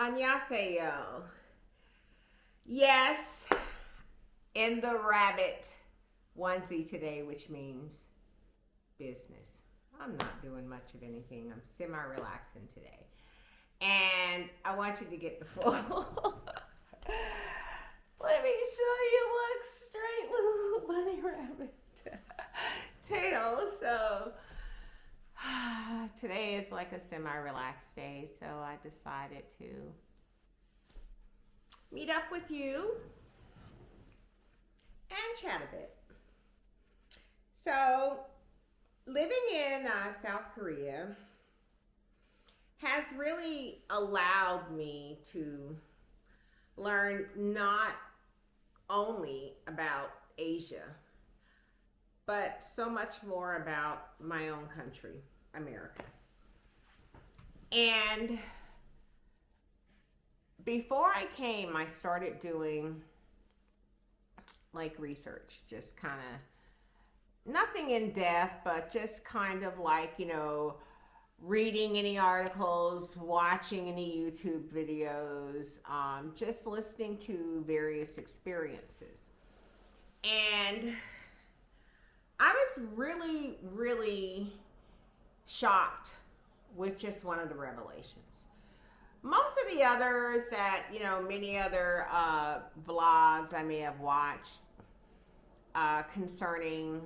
Annyeonghaseyo. Yes, in the rabbit onesie today, which means business. I'm not doing much of anything. I'm semi-relaxing today. And I want you to get the full. Let me show you. Look straight with bunny rabbit tail. So today is like a semi-relaxed day, so I decided to meet up with you and chat a bit. So living in South Korea has really allowed me to learn not only about Asia, but so much more about my own country, America. And before I came, I started doing like research, just kind of nothing in depth, but just kind of like, reading any articles, watching any YouTube videos, just listening to various experiences. And I was really, really shocked with just one of the revelations. Most of the others that, many other vlogs I may have watched concerning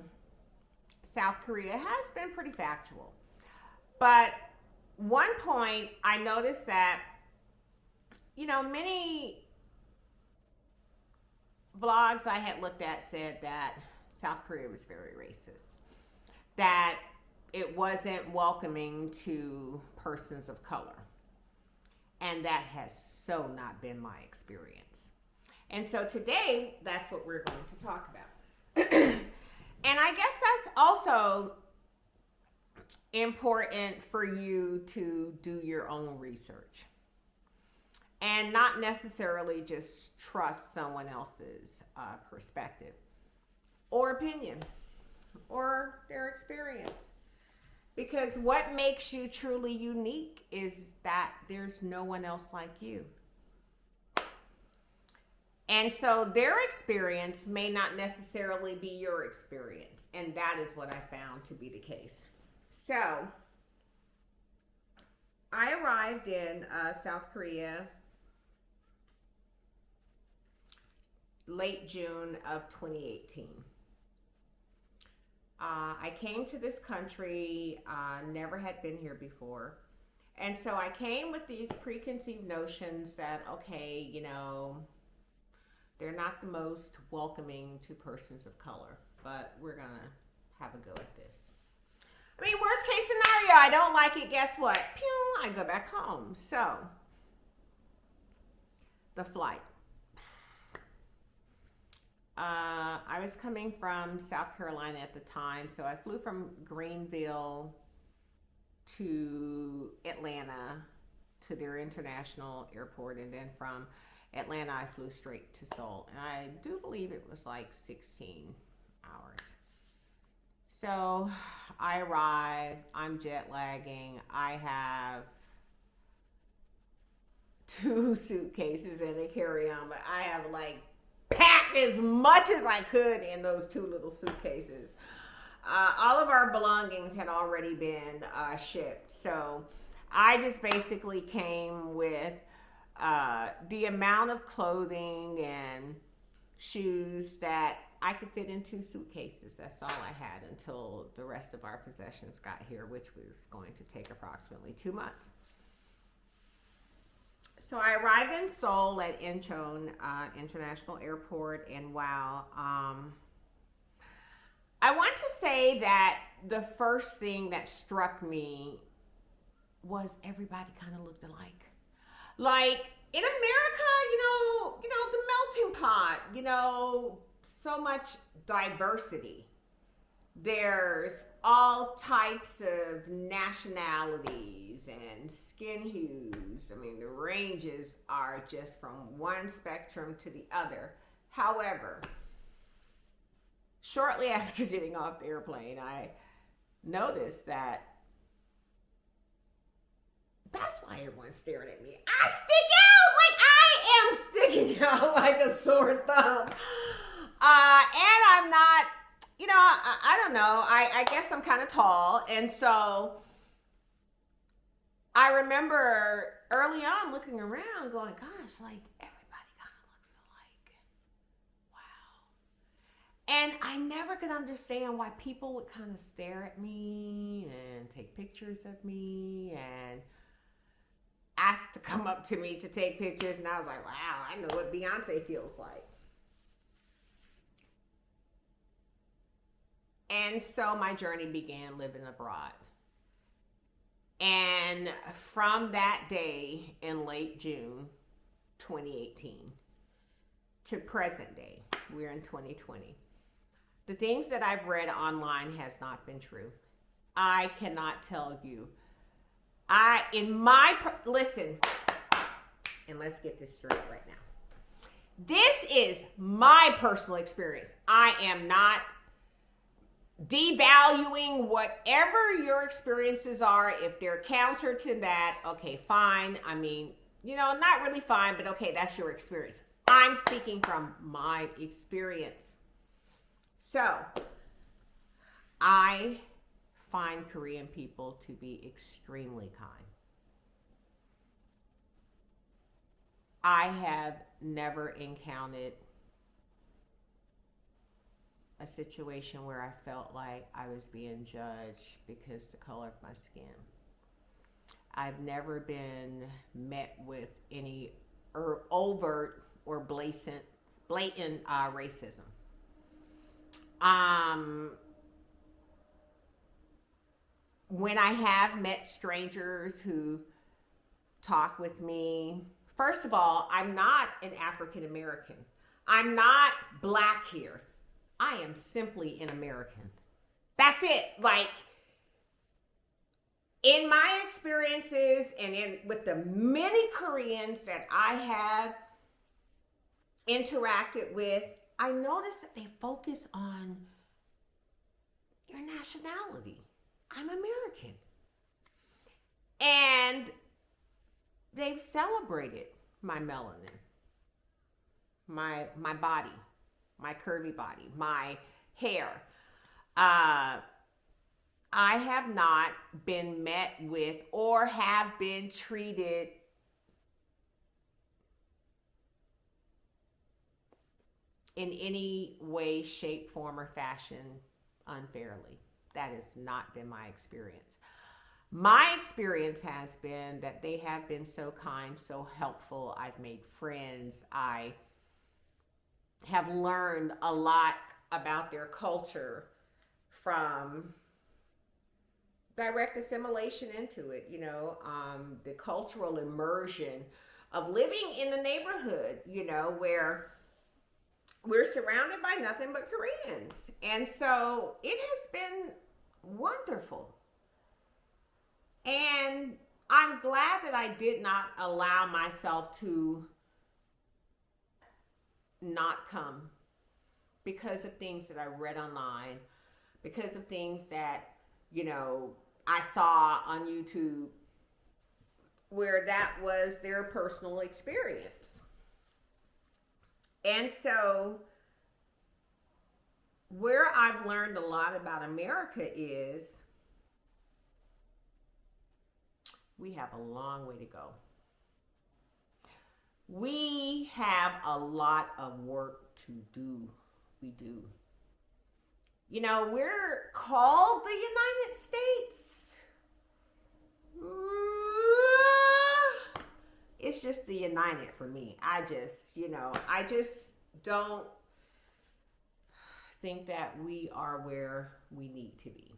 South Korea has been pretty factual. But one point I noticed that, many vlogs I had looked at said that South Korea was very racist, that it wasn't welcoming to persons of color. And that has so not been my experience. And so today, that's what we're going to talk about. And I guess that's also important for you to do your own research and not necessarily just trust someone else's perspective or opinion or their experience. Because what makes you truly unique is that there's no one else like you. And so their experience may not necessarily be your experience. And that is what I found to be the case. So I arrived in South Korea late June of 2018. I came to this country, never had been here before. And so I came with these preconceived notions that, okay, they're not the most welcoming to persons of color, but we're going to have a go at this. I mean, worst case scenario, I don't like it, guess what? Pew, I go back home. So, the flight. I was coming from South Carolina at the time, so I flew from Greenville to Atlanta to their international airport, and then from Atlanta I flew straight to Seoul, and I do believe it was like 16 hours. So I arrive, I'm jet lagging, I have 2 suitcases and a carry-on, but I have like packed as much as I could in those 2 little suitcases. All of our belongings had already been shipped. So I just basically came with the amount of clothing and shoes that I could fit in 2 suitcases. That's all I had until the rest of our possessions got here, which was going to take approximately 2 months. So I arrived in Seoul at Incheon International Airport, and wow, I want to say that the first thing that struck me was everybody kind of looked alike. Like in America, the melting pot, so much diversity. There's all types of nationalities and skin hues. I mean, the ranges are just from one spectrum to the other. However, shortly after getting off the airplane, I noticed that that's why everyone's staring at me. I stick sticking out like a sore thumb. And I'm not, I don't know. I guess I'm kind of tall. And so I remember early on looking around going, gosh, like everybody kind of looks alike. Wow. And I never could understand why people would kind of stare at me and take pictures of me and ask to come up to me to take pictures. And I was like, wow, I know what Beyonce feels like. And so my journey began living abroad. And from that day in late June 2018 to present day, we're in 2020. The things that I've read online has not been true. I cannot tell you. Listen, and let's get this straight right now. This is my personal experience. I am not devaluing whatever your experiences are. If they're counter to that, okay, fine. I mean, not really fine, but okay, that's your experience. I'm speaking from my experience. So, I find Korean people to be extremely kind. I have never encountered a situation where I felt like I was being judged because the color of my skin. I've never been met with any overt or blatant racism. When I have met strangers who talk with me, first of all, I'm not an African American. I'm not black here. I am simply an American. That's it. Like, in my experiences and with the many Koreans that I have interacted with, I noticed that they focus on your nationality. I'm American. And they've celebrated my melanin, my body, my curvy body, my hair. I have not been met with or have been treated in any way, shape, form, or fashion unfairly. That has not been my experience. My experience has been that they have been so kind, so helpful. I've made friends. I have learned a lot about their culture from direct assimilation into it, the cultural immersion of living in the neighborhood, where we're surrounded by nothing but Koreans. And so it has been wonderful. And I'm glad that I did not allow myself to not come because of things that I read online, because of things that, I saw on YouTube where that was their personal experience. And so where I've learned a lot about America is we have a long way to go. We have a lot of work to do. We do. We're called the United States. It's just the United for me. I just don't think that we are where we need to be.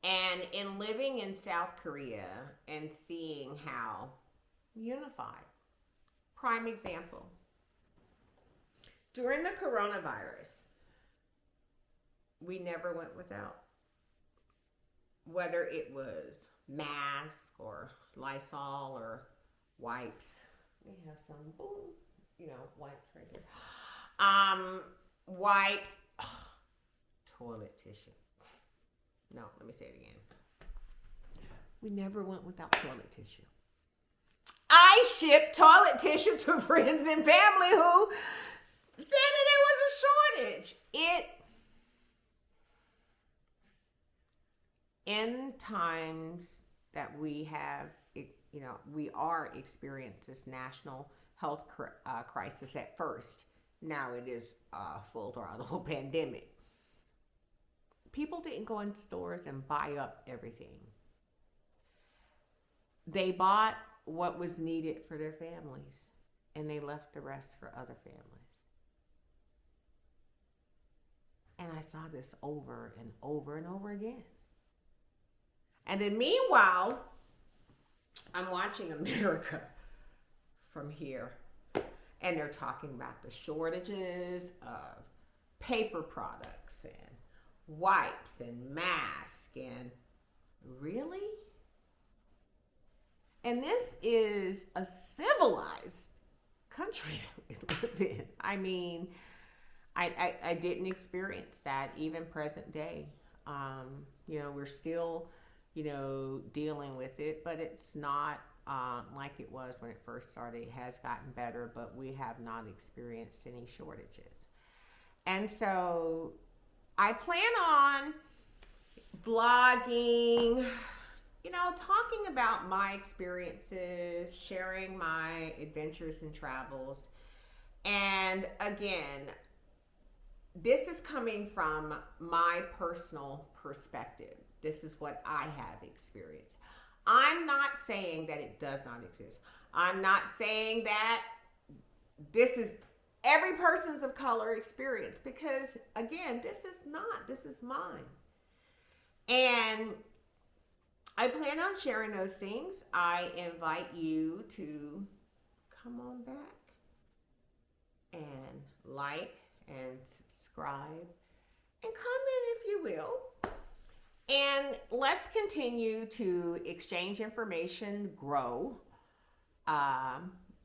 And in living in South Korea and seeing how unified, prime example, during the coronavirus, we never went without. Whether it was mask or Lysol or wipes. We have some, wipes right here. Wipes, toilet tissue. No, let me say it again. We never went without toilet tissue. I I shipped toilet tissue to friends and family who said that there was a shortage. In times that we have, we are experiencing this national health crisis at first. Now it is a full throttle pandemic. People didn't go in stores and buy up everything. They bought what was needed for their families and they left the rest for other families. And I saw this over and over and over again. And then meanwhile, I'm watching America from here. And they're talking about the shortages of paper products and wipes and masks. And really? And this is a civilized country that we live in. I mean, I didn't experience that even present day. We're still, dealing with it, but it's not like it was when it first started. It has gotten better, but we have not experienced any shortages. And so I plan on vlogging, talking about my experiences, sharing my adventures and travels. And again, this is coming from my personal perspective. This is what I have experienced. I'm not saying that it does not exist. I'm not saying that this is every person's of color experience, because again, this is mine. And I plan on sharing those things. I invite you to come on back and like and subscribe and comment if you will. And let's continue to exchange information, grow,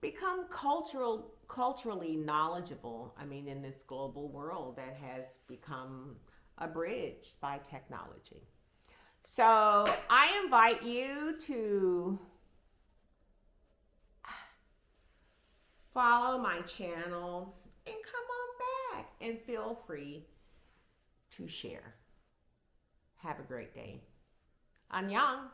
become culturally knowledgeable. I mean, in this global world that has become abridged by technology. So I invite you to follow my channel and come on back and feel free to share. Have a great day. Annyeong.